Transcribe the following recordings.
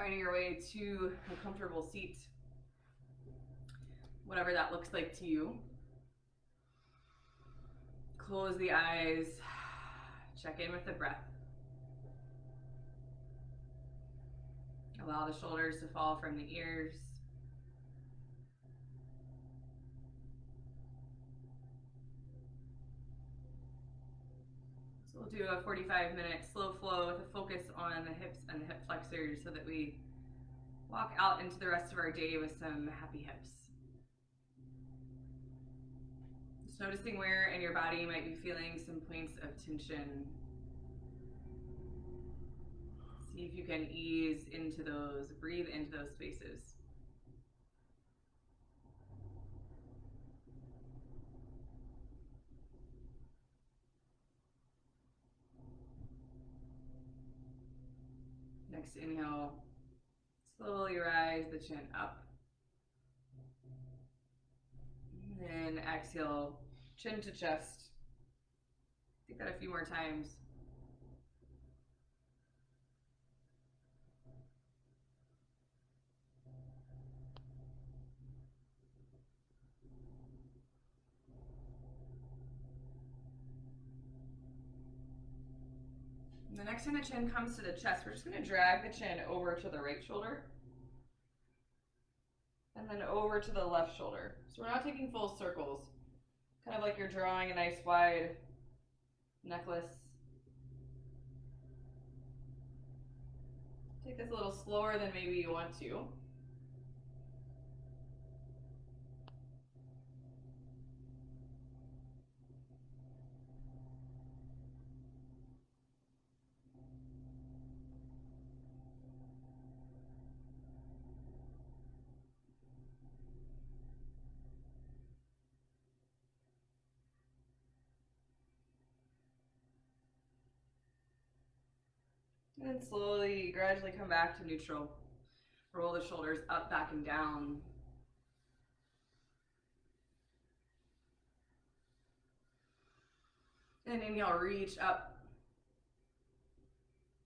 Finding your way to a comfortable seat, whatever that looks like to you. Close the eyes, check in with the breath. Allow the shoulders to fall from the ears. So we'll do a 45-minute slow flow with a focus on the hips and the hip flexors so that we walk out into the rest of our day with some happy hips. Just noticing where in your body you might be feeling some points of tension. See if you can ease into those, breathe into those spaces. Next inhale, slowly rise the chin up. And then exhale, chin to chest. Do that a few more times. And the next time the chin comes to the chest, we're just going to drag the chin over to the right shoulder. And then over to the left shoulder. So we're not taking full circles. Kind of like you're drawing a nice wide necklace. Take this a little slower than maybe you want to. And then slowly, gradually come back to neutral. Roll the shoulders up, back, and down. And inhale, reach up.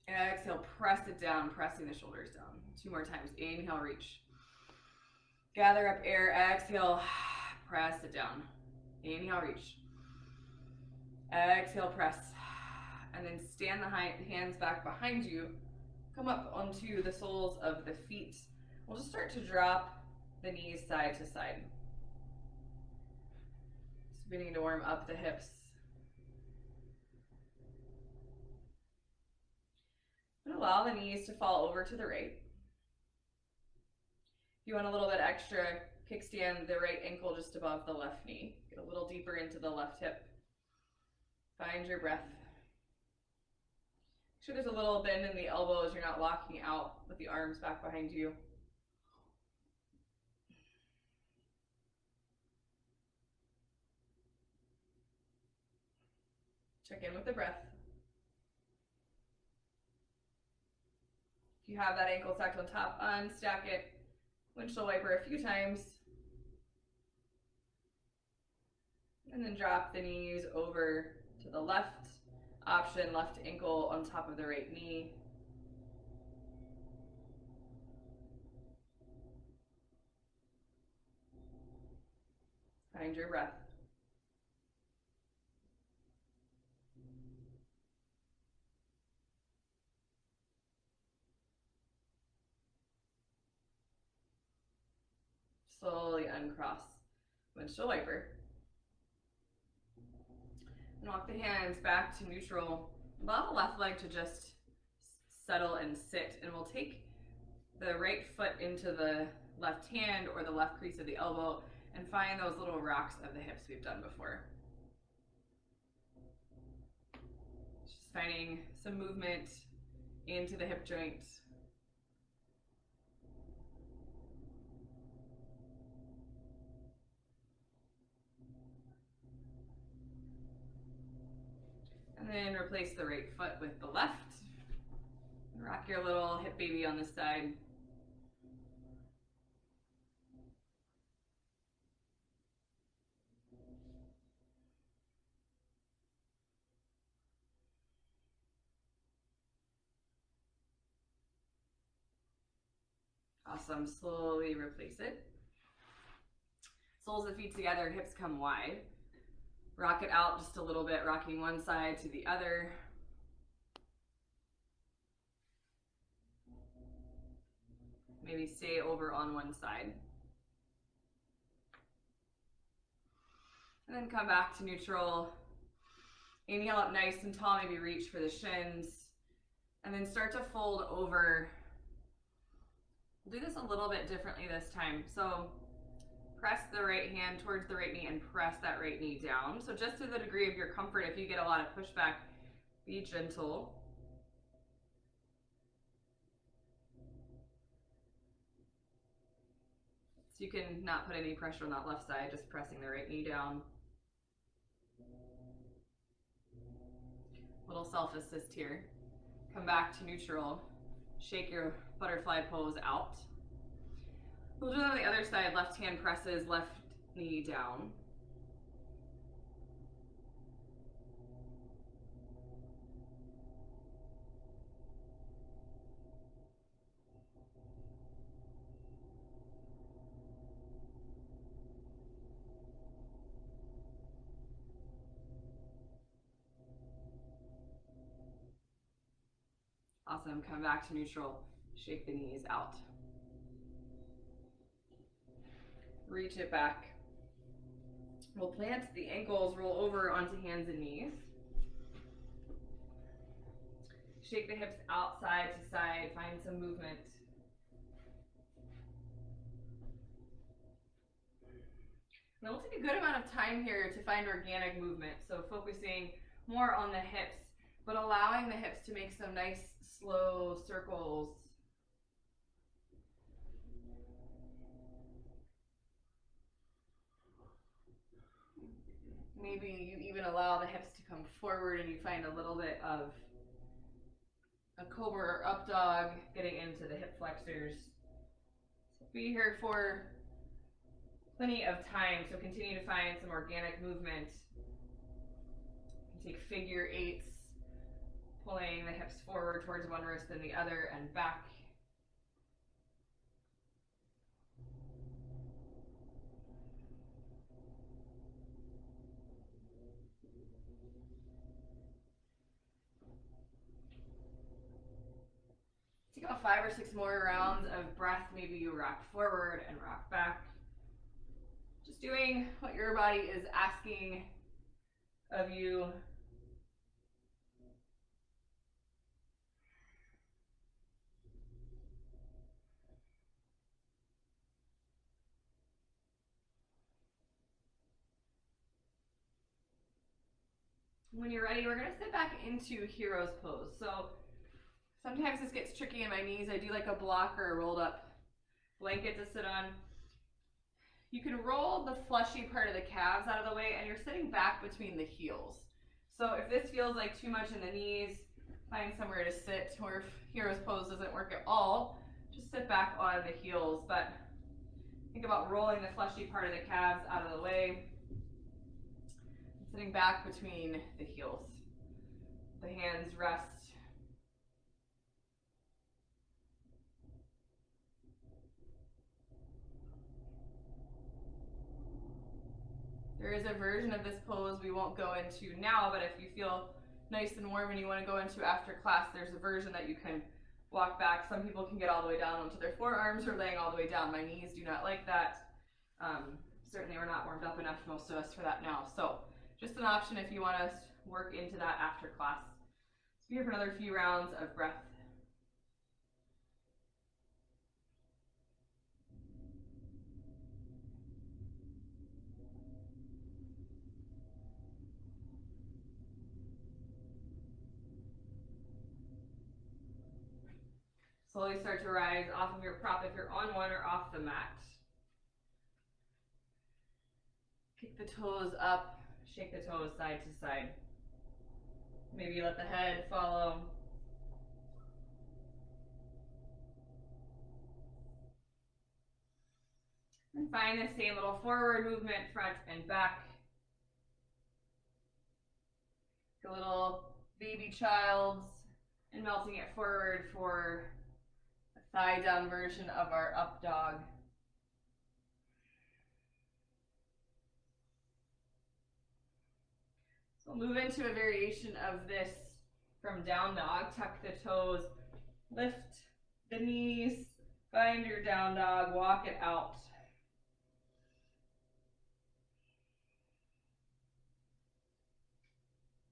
Exhale, press it down, pressing the shoulders down. 2 more times. Inhale, reach. Gather up air. Exhale, press it down. Inhale, reach. Exhale, press. And then stand the hands back behind you. Come up onto the soles of the feet. We'll just start to drop the knees side to side. Just beginning to warm up the hips. And allow the knees to fall over to the right. If you want a little bit extra, kickstand the right ankle just above the left knee. Get a little deeper into the left hip. Find your breath. Make sure there's a little bend in the elbows. You're not locking out with the arms back behind you. Check in with the breath. If you have that ankle stacked on top, unstack it. Windshield wiper a few times. And then drop the knees over to the left option, left ankle on top of the right knee. Find your breath. Slowly uncross. Windshield wiper. And walk the hands back to neutral. Allow the left leg to just settle and sit. And we'll take the right foot into the left hand or the left crease of the elbow and find those little rocks of the hips we've done before. Just finding some movement into the hip joints. And then replace the right foot with the left. Rock your little hip baby on this side. Awesome. Slowly replace it. Soles of feet together, hips come wide. Rock it out just a little bit, rocking one side to the other. Maybe stay over on one side. And then come back to neutral. Inhale up nice and tall, maybe reach for the shins. And then start to fold over. We'll do this a little bit differently this time. So press the right hand towards the right knee and press that right knee down. So just to the degree of your comfort, if you get a lot of pushback, be gentle. So you can not put any pressure on that left side, just pressing the right knee down. Little self-assist here. Come back to neutral. Shake your butterfly pose out. We'll do it on the other side. Left hand presses, left knee down. Awesome. Come back to neutral. Shake the knees out. Reach it back. We'll plant the ankles, roll over onto hands and knees. Shake the hips out side to side, find some movement. Now we'll take a good amount of time here to find organic movement. So focusing more on the hips, but allowing the hips to make some nice slow circles. Maybe you even allow the hips to come forward and you find a little bit of a cobra or up dog, getting into the hip flexors. So be here for plenty of time, so continue to find some organic movement. You can take figure eights, pulling the hips forward towards one wrist and the other and back. Take about 5 or 6 more rounds of breath. Maybe you rock forward and rock back. Just doing what your body is asking of you. When you're ready, we're going to sit back into hero's pose. So sometimes this gets tricky in my knees. I do like a block or a rolled up blanket to sit on. You can roll the fleshy part of the calves out of the way and you're sitting back between the heels. So if this feels like too much in the knees, find somewhere to sit, or if hero's pose doesn't work at all, just sit back on the heels. But think about rolling the fleshy part of the calves out of the way, sitting back between the heels. The hands rest. There is a version of this pose we won't go into now, but if you feel nice and warm and you want to go into after class, there's a version that you can walk back. Some people can get all the way down onto their forearms or laying all the way down. My knees do not like that. Certainly we're not warmed up enough, most of us, for that now. So just an option if you want to work into that after class. So be here for another few rounds of breath. Slowly start to rise off of your prop if you're on one or off the mat. Kick the toes up, shake the toes side to side. Maybe let the head follow. And find the same little forward movement, front and back. A little baby child's and melting it forward for a High down version of our up dog. So we'll move into a variation of this from down dog. Tuck the toes, lift the knees, find your down dog, walk it out.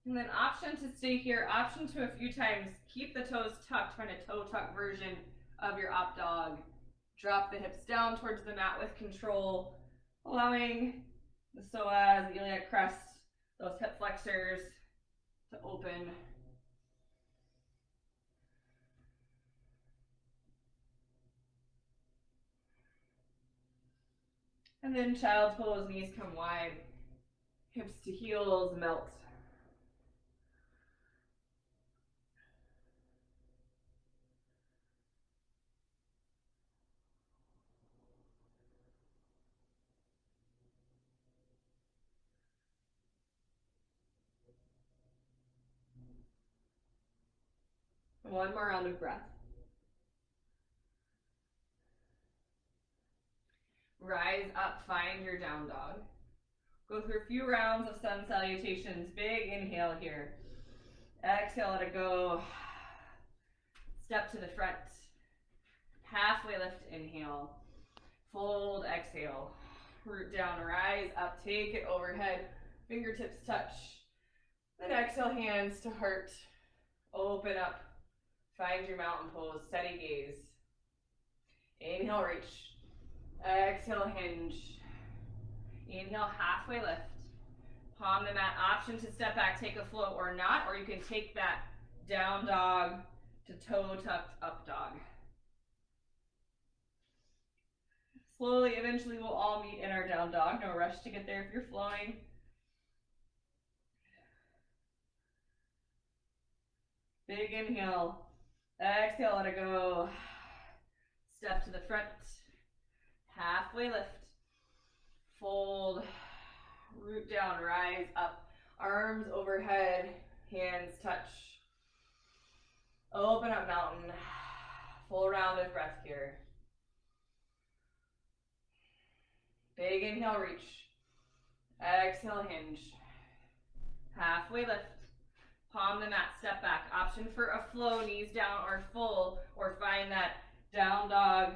And then option to stay here, option to a few times, keep the toes tucked, find a toe tuck version of your up dog. Drop the hips down towards the mat with control, allowing the psoas, the iliac crest, those hip flexors to open. And then child's pose, knees come wide, hips to heels, melt. One more round of breath. Rise up, find your down dog. Go through a few rounds of sun salutations. Big inhale here. Exhale, let it go. Step to the front. Halfway lift, inhale. Fold, exhale. Root down, rise up, take it overhead. Fingertips touch. Then exhale, hands to heart. Open up. Find your mountain pose, steady gaze. Inhale, reach. Exhale, hinge. Inhale, halfway lift. Palm the mat, option to step back, take a float or not, or you can take that down dog to toe tucked up dog. Slowly, eventually we'll all meet in our down dog. No rush to get there if you're flowing. Big inhale. Exhale, let it go. Step to the front. Halfway lift. Fold. Root down, rise up. Arms overhead, hands touch. Open up mountain. Full round of breath here. Big inhale, reach. Exhale, hinge. Halfway lift. Palm the mat, step back. Option for a flow, knees down or full, or find that down dog,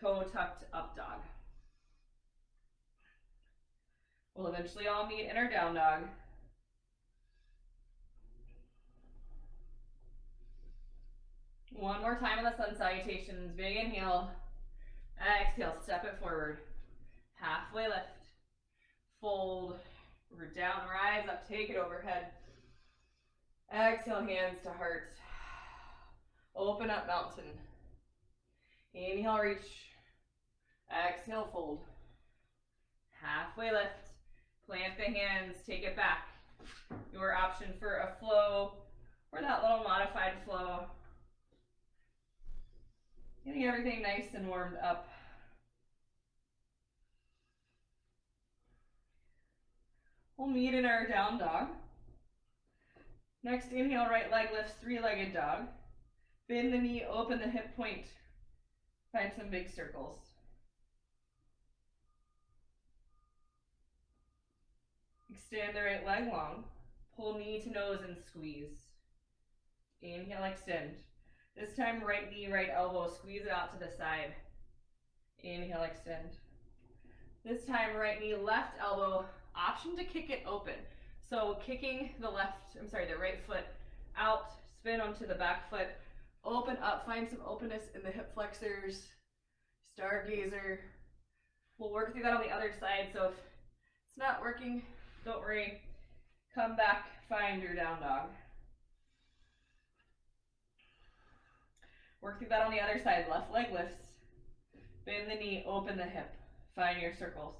toe tucked up dog. We'll eventually all meet in our down dog. One more time on the sun salutations. Big inhale. Exhale, step it forward. Halfway lift. Fold. Root down, rise up, take it overhead. Exhale, hands to heart. Open up mountain. Inhale, reach. Exhale, fold. Halfway lift. Plant the hands, take it back. Your option for a flow or that little modified flow. Getting everything nice and warmed up. We'll meet in our down dog. Next inhale, right leg lifts, three-legged dog. Bend the knee, open the hip point. Find some big circles. Extend the right leg long. Pull knee to nose and squeeze. Inhale, extend. This time, right knee, right elbow, squeeze it out to the side. Inhale, extend. This time, right knee, left elbow, option to kick it open. So kicking the right foot out, spin onto the back foot, open up, find some openness in the hip flexors, stargazer. We'll work through that on the other side, so if it's not working, don't worry. Come back, find your down dog. Work through that on the other side, left leg lifts, bend the knee, open the hip, find your circles.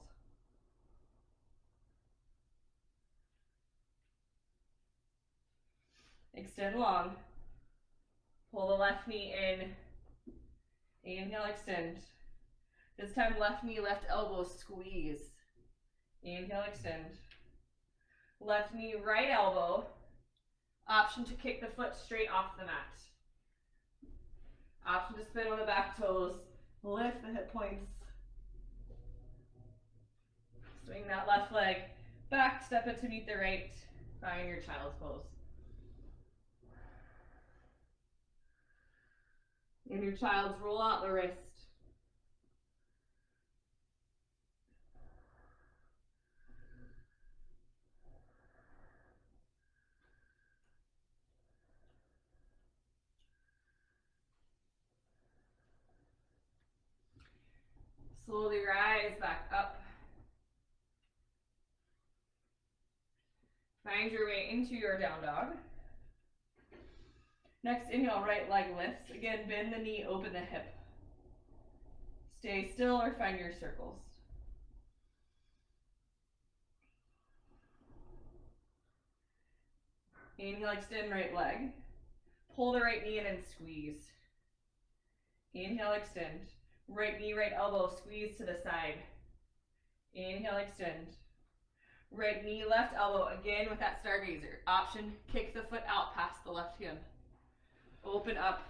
Extend long. Pull the left knee in. Inhale, extend. This time, left knee, left elbow, squeeze. Inhale, extend. Left knee, right elbow. Option to kick the foot straight off the mat. Option to spin on the back toes. Lift the hip points. Swing that left leg back, step it to meet the right. Find your child's pose. In your child's, roll out the wrist. Slowly rise back up. Find your way into your down dog. Next inhale, right leg lifts. Again, bend the knee, open the hip. Stay still or find your circles. Inhale, extend right leg. Pull the right knee in and squeeze. Inhale, extend. Right knee, right elbow, squeeze to the side. Inhale, extend. Right knee, left elbow, again with that stargazer. Option, kick the foot out past the left hand. Open up.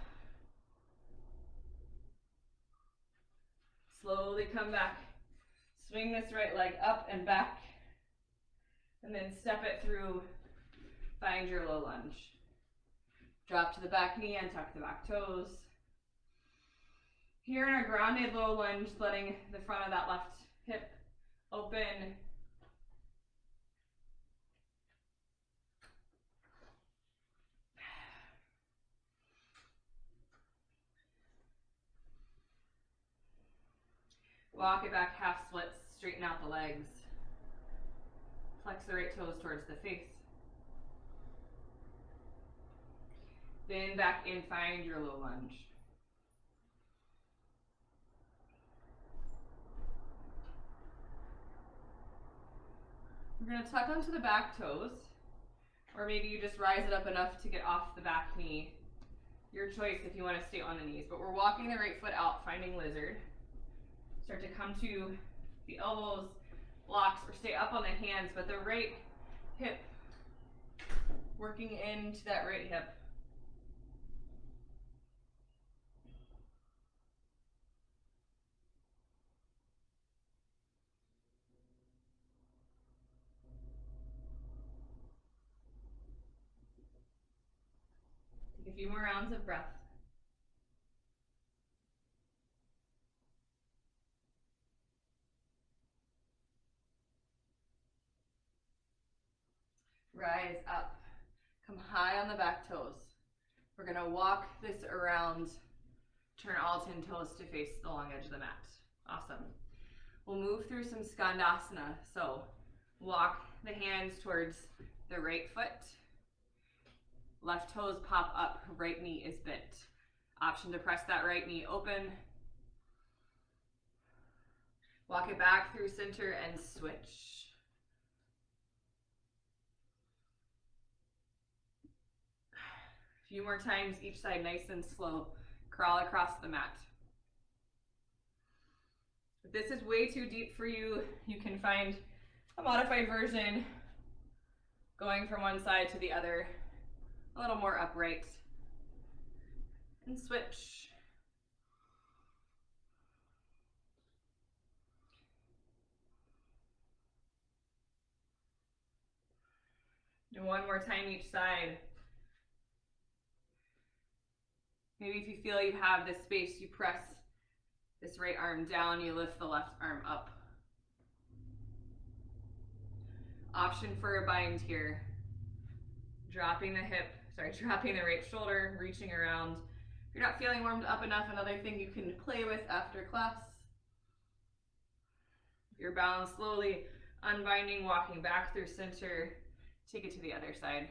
Slowly come back. Swing this right leg up and back. And then step it through. Find your low lunge. Drop to the back knee and tuck the back toes. Here in our grounded low lunge, letting the front of that left hip open. Walk it back, half splits, straighten out the legs. Flex the right toes towards the face. Bend back in, find your low lunge. We're going to tuck onto the back toes, or maybe you just rise it up enough to get off the back knee. Your choice if you want to stay on the knees, but we're walking the right foot out, finding lizard. Start to come to the elbows, blocks, or stay up on the hands, but the right hip working into that right hip. Take a few more rounds of breath. Rise up. Come high on the back toes. We're going to walk this around. Turn all 10 toes to face the long edge of the mat. Awesome. We'll move through some skandasana. So walk the hands towards the right foot. Left toes pop up, right knee is bent. Option to press that right knee open. Walk it back through center and switch. A few more times each side, nice and slow. Crawl across the mat. If this is way too deep for you, you can find a modified version going from one side to the other, a little more upright. And switch. Do one more time each side. Maybe if you feel you have this space, you press this right arm down, you lift the left arm up. Option for a bind here. Dropping the right shoulder, reaching around. If you're not feeling warmed up enough, another thing you can play with after class. If you're balanced, slowly unbinding, walking back through center, take it to the other side.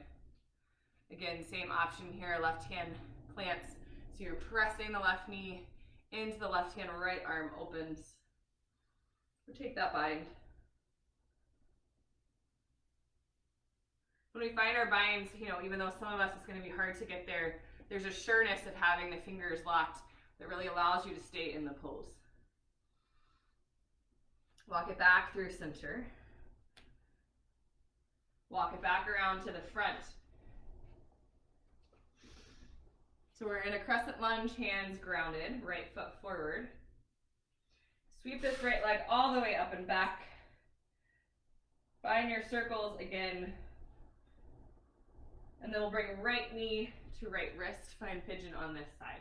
Again, same option here, left hand plants. So you're pressing the left knee into the left hand, right arm opens. Or take that bind. When we find our binds, even though some of us it's going to be hard to get there, there's a sureness of having the fingers locked that really allows you to stay in the pose. Walk it back through center. Walk it back around to the front. So we're in a crescent lunge, hands grounded, right foot forward. Sweep this right leg all the way up and back. Find your circles again. And then we'll bring right knee to right wrist. Find pigeon on this side.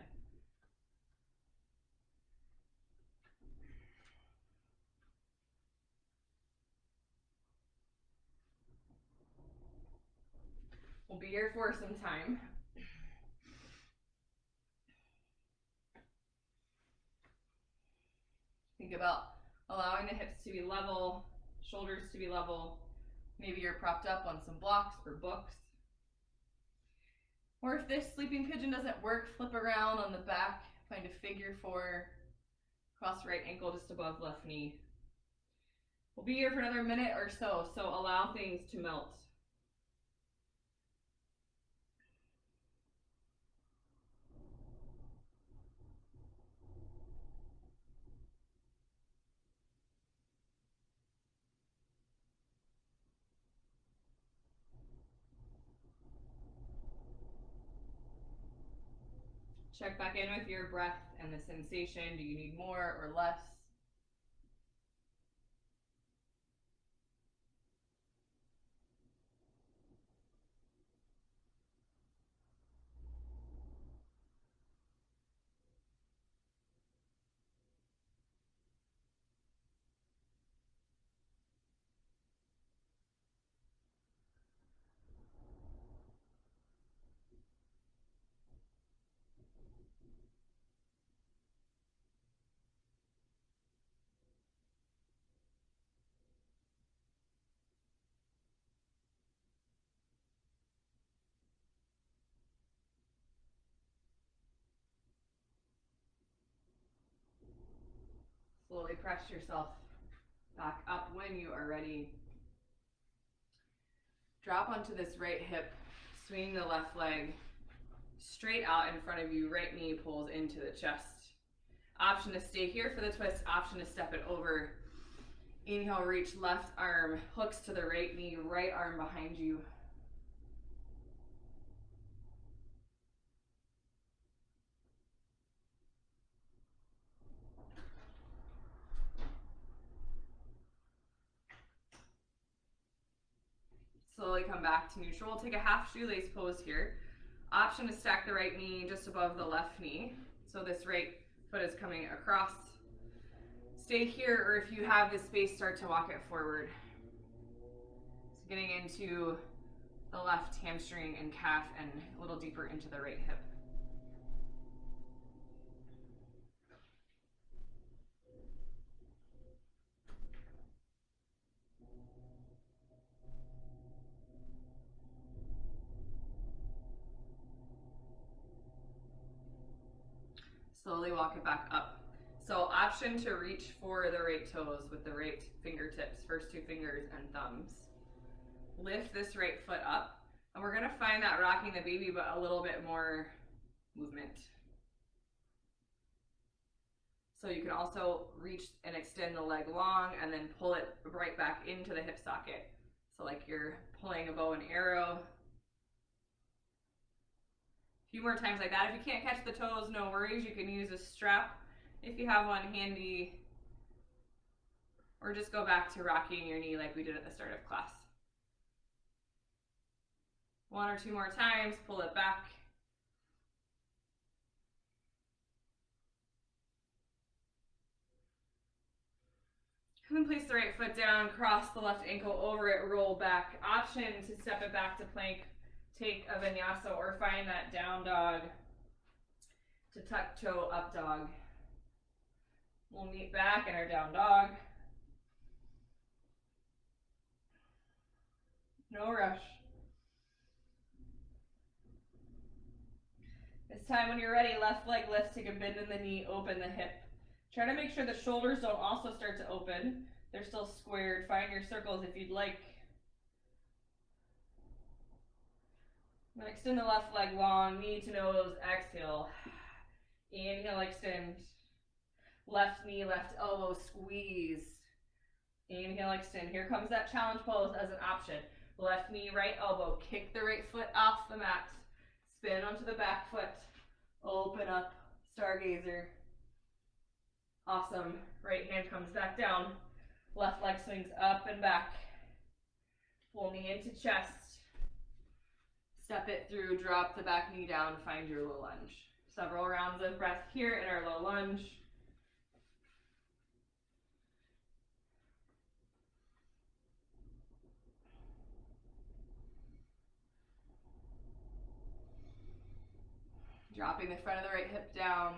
We'll be here for some time. Think about allowing the hips to be level, shoulders to be level. Maybe you're propped up on some blocks or books. Or if this sleeping pigeon doesn't work, flip around on the back, find a figure four, cross right ankle just above left knee. We'll be here for another minute or so, so allow things to melt. Check back in with your breath and the sensation. Do you need more or less? Slowly press yourself back up when you are ready. Drop onto this right hip, swing the left leg straight out in front of you, right knee pulls into the chest. Option to stay here for the twist, option to step it over. Inhale, reach left arm, hooks to the right knee, right arm behind you. Slowly come back to neutral. We'll take a half shoelace pose here. Option to stack the right knee just above the left knee. So this right foot is coming across. Stay here, or if you have the space, start to walk it forward. So getting into the left hamstring and calf and a little deeper into the right hip. Slowly walk it back up. So option to reach for the right toes with the right fingertips, first two fingers and thumbs. Lift this right foot up, and we're gonna find that rocking the baby, but a little bit more movement. So you can also reach and extend the leg long and then pull it right back into the hip socket. So like you're pulling a bow and arrow. Few more times like that. If you can't catch the toes, no worries. You can use a strap if you have one handy, or just go back to rocking your knee like we did at the start of class. One or two more times, pull it back. And then place the right foot down, cross the left ankle over it, roll back. Option to step it back to plank. Take a vinyasa or find that down dog to tuck toe up dog. We'll meet back in our down dog. No rush. This time when you're ready, left leg lifts, take a bend in the knee, open the hip. Try to make sure the shoulders don't also start to open. They're still squared. Find your circles if you'd like. Then extend the left leg long, knee to nose, exhale. Inhale, extend. Left knee, left elbow, squeeze. Inhale, extend. Here comes that challenge pose as an option. Left knee, right elbow. Kick the right foot off the mat. Spin onto the back foot. Open up, stargazer. Awesome. Right hand comes back down. Left leg swings up and back. Full knee into chest. Step it through, drop the back knee down, find your low lunge. Several rounds of breath here in our low lunge. Dropping the front of the right hip down.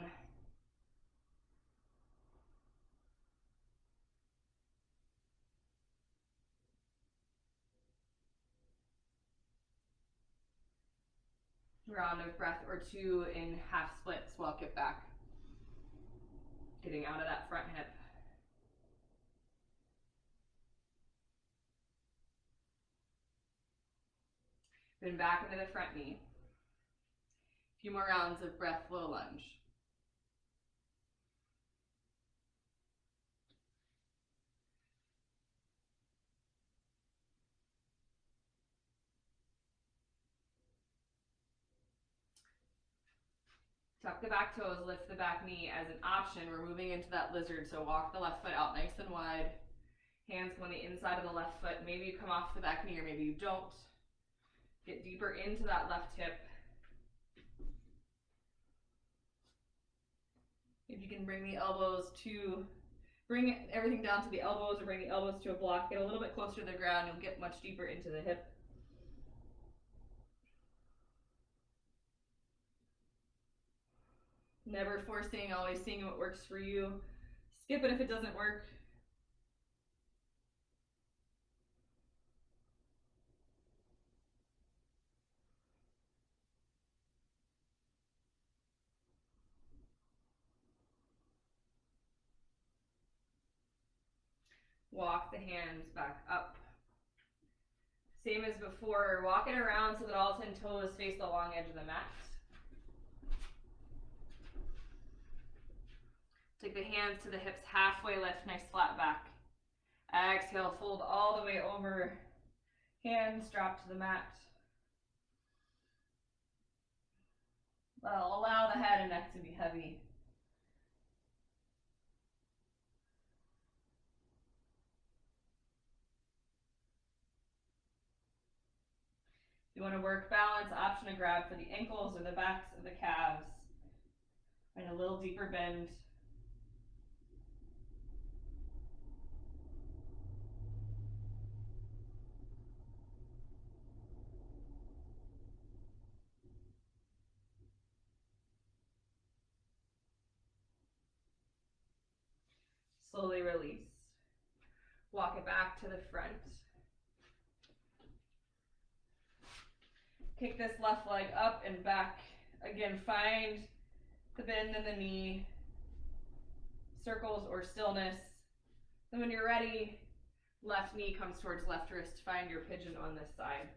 Round of breath or two in half splits. Walk it back. Getting out of that front hip. Then back into the front knee. A few more rounds of breath, low lunge. Tuck the back toes, lift the back knee as an option. We're moving into that lizard, so walk the left foot out nice and wide. Hands come on the inside of the left foot. Maybe you come off the back knee or maybe you don't. Get deeper into that left hip. If you can bring the elbows to, bring everything down to the elbows or bring the elbows to a block, get a little bit closer to the ground, you'll get much deeper into the hip. Never forcing, always seeing what works for you. Skip it if it doesn't work. Walk the hands back up. Same as before, walk it around so that all 10 toes face the long edge of the mat. Take the hands to the hips, halfway lift, nice flat back. Exhale, fold all the way over. Hands drop to the mat. Allow the head and neck to be heavy. If you want to work balance, option to grab for the ankles or the backs of the calves. Find a little deeper bend. Slowly release. Walk it back to the front. Kick this left leg up and back. Again, find the bend in the knee, circles or stillness. Then when you're ready, left knee comes towards left wrist. Find your pigeon on this side.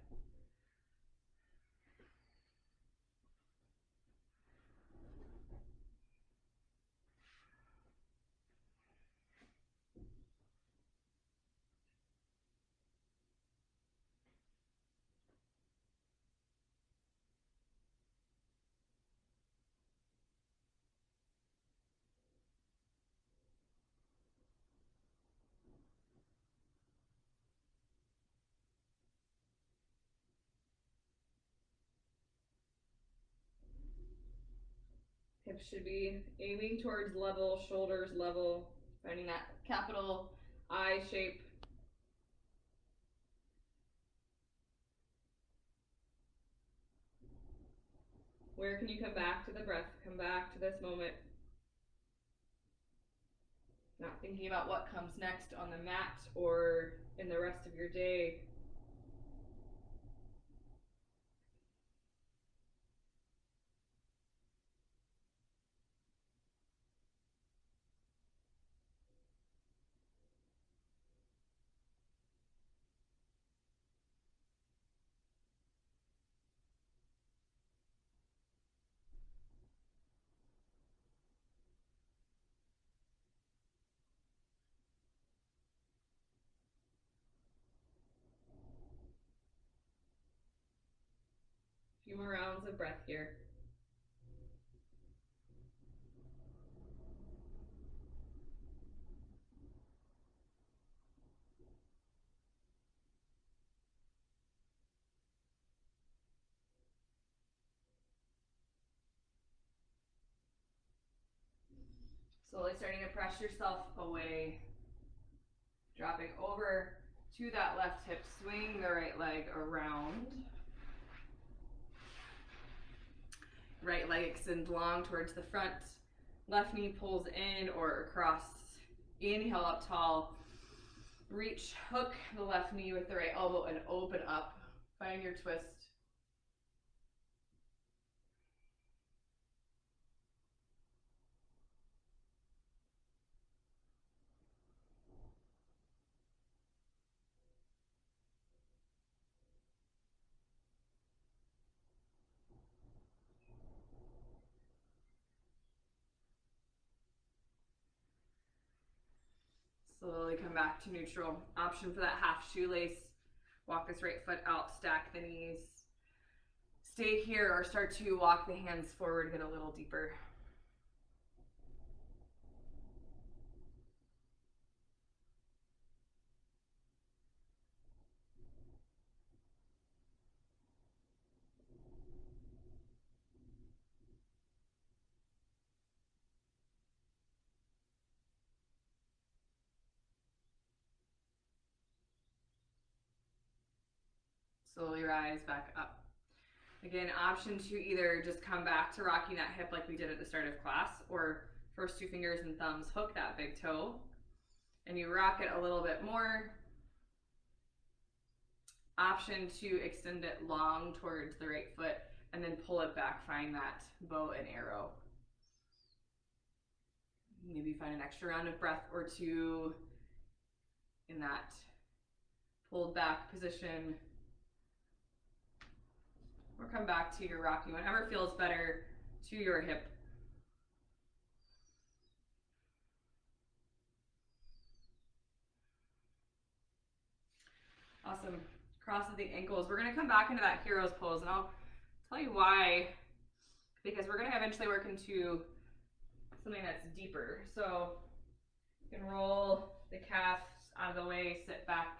Hips should be aiming towards level, shoulders level, finding that capital I shape. Where can you come back to the breath? Come back to this moment. Not thinking about what comes next on the mat or in the rest of your day. A few more rounds of breath here. Slowly starting to press yourself away. Dropping over to that left hip, swing the right leg around. Right leg extends long towards the front. Left knee pulls in or across. Inhale up tall. Reach, hook the left knee with the right elbow and open up. Find your twist. Slowly come back to neutral. Option for that half shoelace. Walk this right foot out, stack the knees. Stay here or start to walk the hands forward, get a little deeper. Slowly rise back up. Again, option to either just come back to rocking that hip like we did at the start of class, or first two fingers and thumbs hook that big toe, and you rock it a little bit more. Option to extend it long towards the right foot and then pull it back, find that bow and arrow. Maybe find an extra round of breath or two in that pulled back position. Or come back to your rocky, whatever feels better to your hip. Awesome. Crosses the ankles. We're going to come back into that hero's pose, and I'll tell you why, because we're going to eventually work into something that's deeper. So you can roll the calves out of the way, sit back.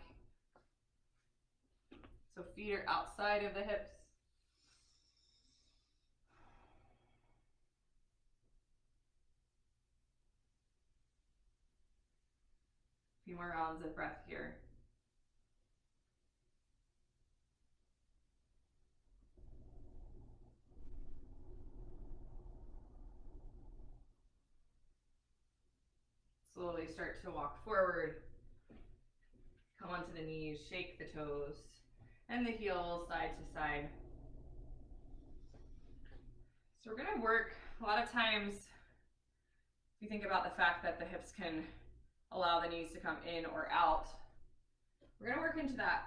So feet are outside of the hips. A few more rounds of breath here. Slowly start to walk forward. Come onto the knees, shake the toes and the heels side to side. So we're going to work, a lot of times, if you think about the fact that the hips can allow the knees to come in or out, we're going to work into that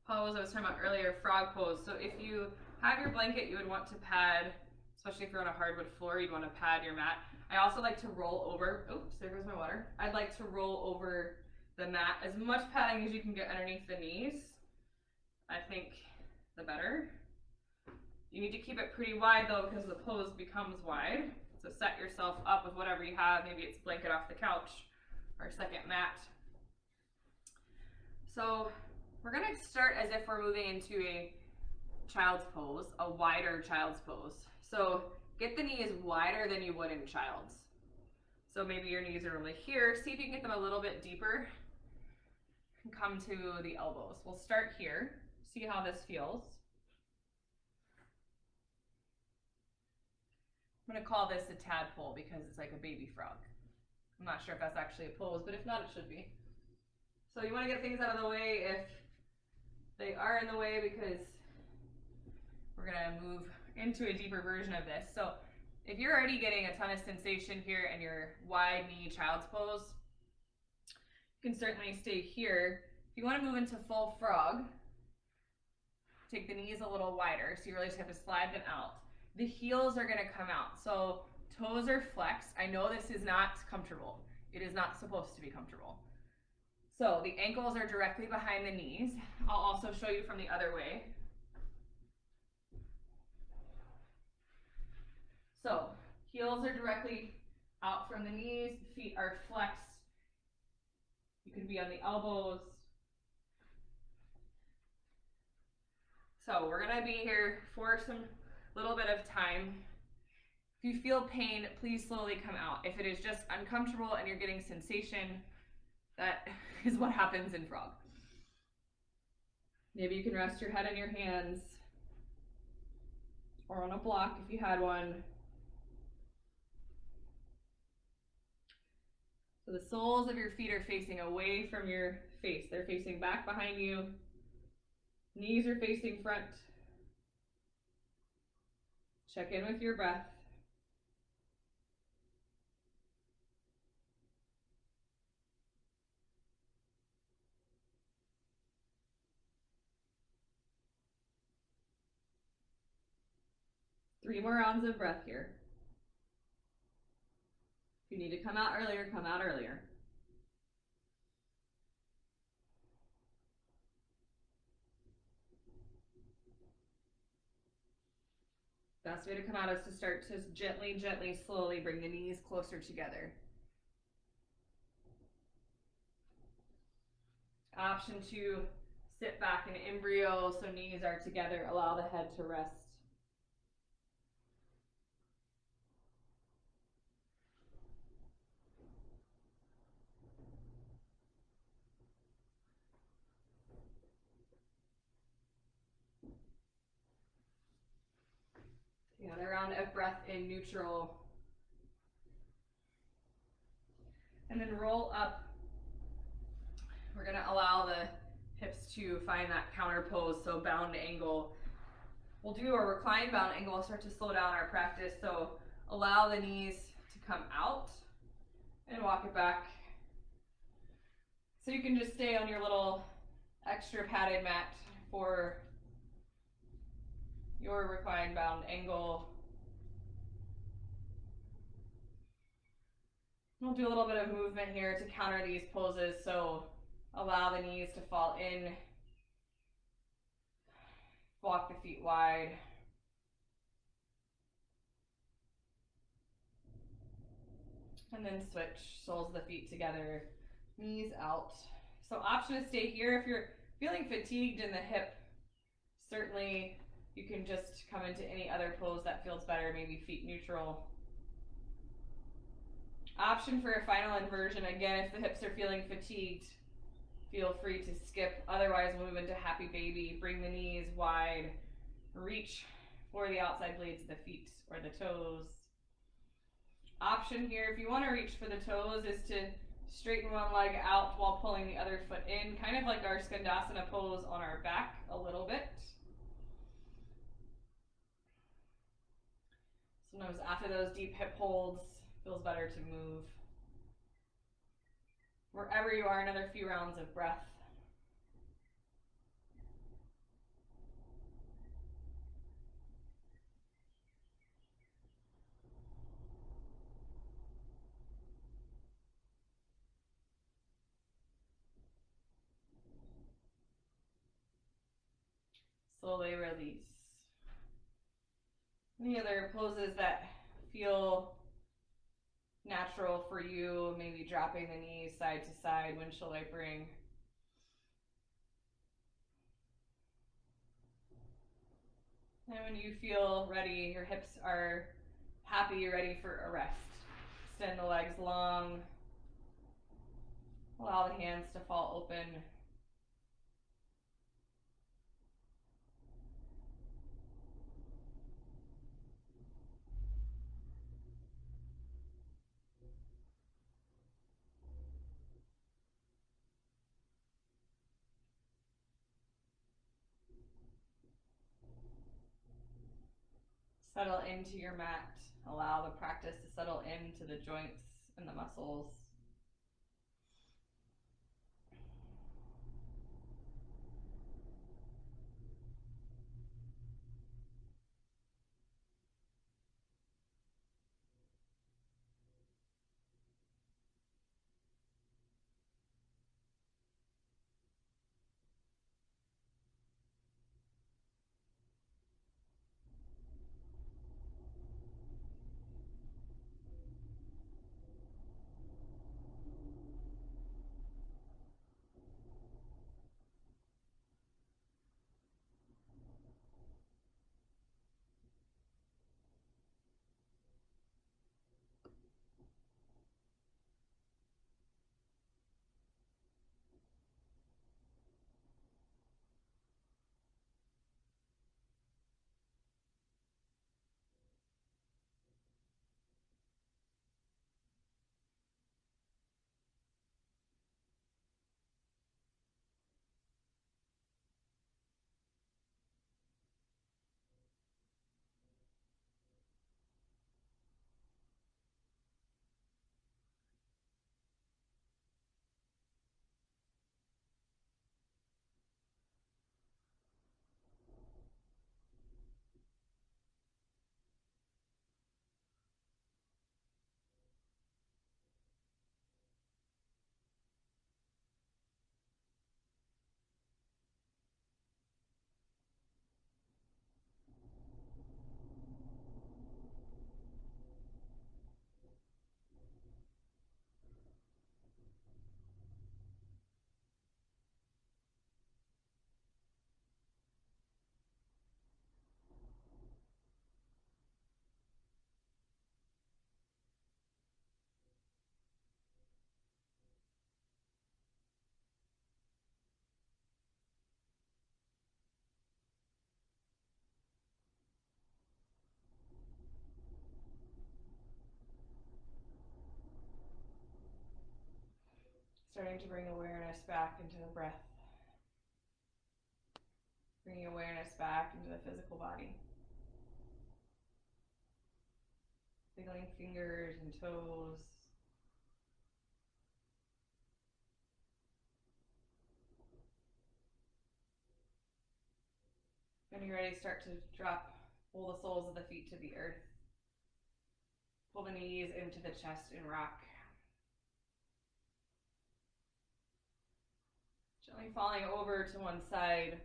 pose I was talking about earlier, frog pose. So if you have your blanket, you would want to pad, especially if you're on a hardwood floor, you'd want to pad your mat. I also like to roll over, oops, there goes my water. I'd like to roll over the mat, as much padding as you can get underneath the knees. I think the better. You need to keep it pretty wide though, because the pose becomes wide. So set yourself up with whatever you have. Maybe it's blanket off the couch or second mat. So we're going to start as if we're moving into a child's pose, a wider child's pose. So get the knees wider than you would in child's. So maybe your knees are only here. See if you can get them a little bit deeper and come to the elbows. We'll start here. See how this feels. I'm going to call this a tadpole because it's like a baby frog. I'm not sure if that's actually a pose, but if not, it should be. So you want to get things out of the way if they are in the way, because we're going to move into a deeper version of this. So if you're already getting a ton of sensation here in your wide knee child's pose, you can certainly stay here. If you want to move into full frog, take the knees a little wider, so you really just have to slide them out. The heels are going to come out, so toes are flexed. I know this is not comfortable. It is not supposed to be comfortable. So the ankles are directly behind the knees. I'll also show you from the other way. So heels are directly out from the knees, feet are flexed. You can be on the elbows. So we're gonna be here for some little bit of time. If you feel pain, please slowly come out. If it is just uncomfortable and you're getting sensation, that is what happens in frog. Maybe you can rest your head in your hands or on a block if you had one. So the soles of your feet are facing away from your face. They're facing back behind you. Knees are facing front. Check in with your breath. Three more rounds of breath here. If you need to come out earlier, come out earlier. Best way to come out is to start to gently, gently, slowly bring the knees closer together. Option 2, sit back in embryo so knees are together. Allow the head to rest. Another round of breath in neutral. And then roll up. We're going to allow the hips to find that counter pose, so bound angle. We'll do a reclined bound angle. We'll start to slow down our practice. So allow the knees to come out and walk it back. So you can just stay on your little extra padded mat for your reclined bound angle. We'll do a little bit of movement here to counter these poses. So allow the knees to fall in. Walk the feet wide. And then switch, soles of the feet together, knees out. So option to stay here. If you're feeling fatigued in the hip, certainly you can just come into any other pose that feels better, maybe feet neutral. Option for a final inversion. Again, if the hips are feeling fatigued, feel free to skip. Otherwise, we'll move into happy baby. Bring the knees wide. Reach for the outside blades of the feet or the toes. Option here, if you want to reach for the toes, is to straighten one leg out while pulling the other foot in, kind of like our Skandasana pose on our back a little bit. Sometimes after those deep hip holds, feels better to move. Wherever you are, another few rounds of breath. Slowly release. Any other poses that feel natural for you, maybe dropping the knees side to side, windshield wipering. And when you feel ready, your hips are happy, you're ready for a rest. Extend the legs long. Allow the hands to fall open. Settle into your mat. Allow the practice to settle into the joints and the muscles. Starting to bring awareness back into the breath. Bringing awareness back into the physical body. Wiggling fingers and toes. When you're ready, start to pull the soles of the feet to the earth. Pull the knees into the chest and rock. Gently falling over to one side.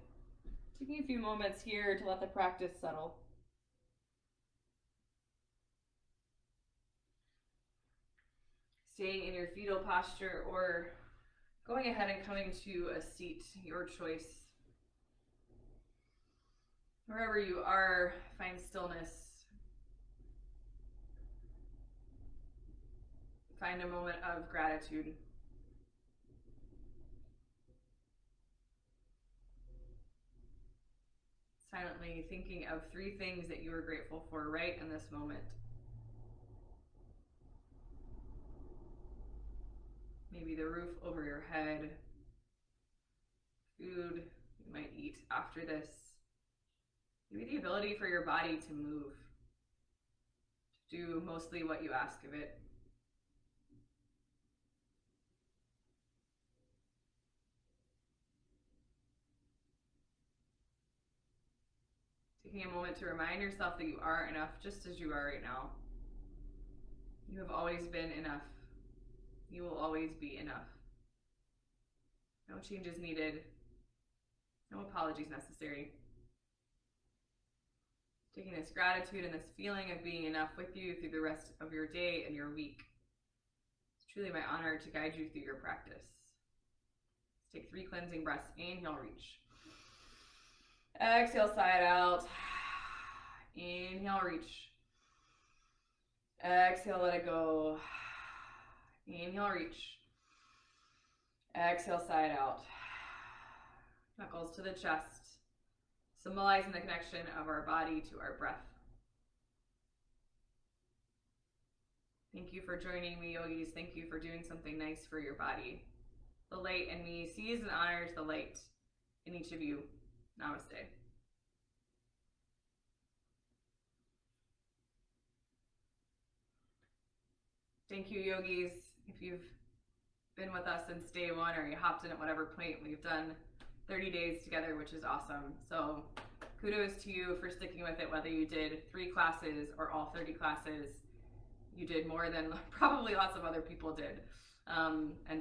Taking a few moments here to let the practice settle. Staying in your fetal posture or going ahead and coming to a seat, your choice. Wherever you are, find stillness. Find a moment of gratitude. Silently thinking of 3 things that you are grateful for right in this moment. Maybe the roof over your head, food you might eat after this, maybe the ability for your body to move, to do mostly what you ask of it. Taking a moment to remind yourself that you are enough just as you are right now. You have always been enough. You will always be enough. No changes needed. No apologies necessary. Taking this gratitude and this feeling of being enough with you through the rest of your day and your week. It's truly my honor to guide you through your practice. Let's take 3 cleansing breaths. Inhale, reach. Exhale, side out. Inhale, reach. Exhale, let it go. Inhale, reach. Exhale, side out. Knuckles to the chest, symbolizing the connection of our body to our breath. Thank you for joining me, yogis. Thank you for doing something nice for your body. The light in me sees and honors the light in each of you. Namaste. Thank you, yogis. If you've been with us since day 1 or you hopped in at whatever point, we've done 30 days together, which is awesome. So kudos to you for sticking with it, whether you did 3 classes or all 30 classes. You did more than probably lots of other people did. And